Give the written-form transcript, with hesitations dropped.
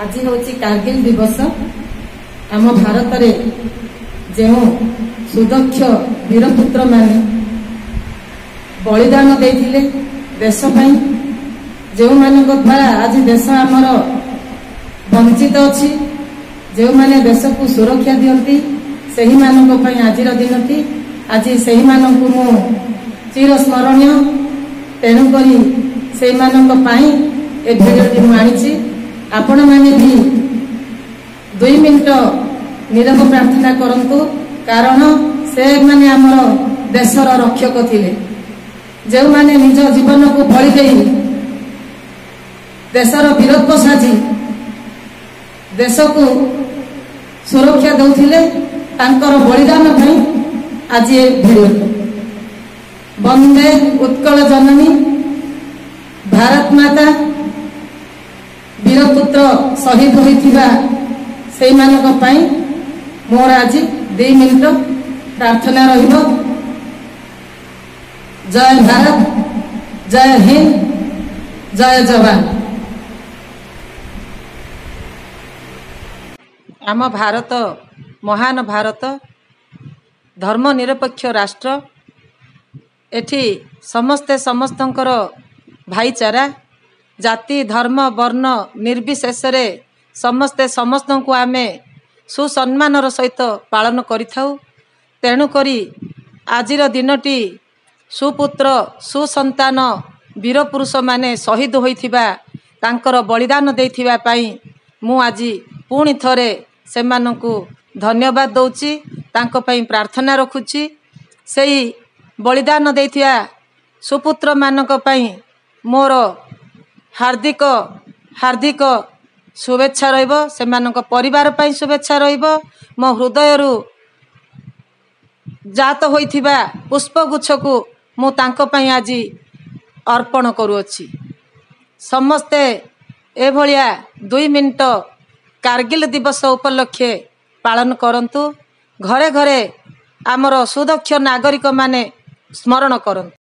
आज हूँ कारगिल दिवस। आम भारत में जो सुदक्ष वीरपुत्र माने बलिदान देते देश जो मान द्वारा आज देश आमर वंचित अच्छी जो माने देश को सुरक्षा दियंती सही मानक आज दिनटी आज सही मानक मु चिर स्मरणीय तेणुक से भिडियोटी मुझे आपण मैंने भी 2 मिनट नीरव प्रार्थना करंतु कारण से माने आमर देशर रक्षक थिले जो माने निज जीवन को बलि दे देशर वीरत्व साजी देश को सुरक्षा देउथिले तांकर बलिदान भाई आज ये भिडियो वंदे उत्कल जननी भारत माता वीरपुत्र शहीद होइथिबा से मानक पई मोर आज 2 मिनट प्रार्थना रहिबो। जय भारत, जय हिंद, जय जवान। आम भारत महान भारत धर्मनिरपेक्ष राष्ट्र एठी समस्ते समस्तंकर भाईचारा जाति धर्म वर्ण निर्विशेष समस्ते समस्त को आमे सुसम्मानर सहित पालन करिथाउ। तेणुकरी आजिर दिनटी सुपुत्र सुसंतान वीरपुरुष माने शहीद होइथिबा तांकर बलिदान देइथिबा पई मु आज पुणी थरे सेमानंकु धन्यवाद दउची तांको पई प्रार्थना रखुची। सेही बलिदान देइथिया सुपुत्र मानक पई मोर हार्दिक हार्दिक शुभेच्छा रहिबो। सेमानक परिवार पई शुभेच्छा रहिबो। मो हृदयरु जात होइथिबा पुष्पगुच्छ को मु तांको पई आज अर्पण करूअछि। समस्ते ए भलिया 2 मिनट कारगिल दिवस उपलक्षे पालन करंतु। घरे घरे आमर सुदक्ष नागरिक माने स्मरण करंतु।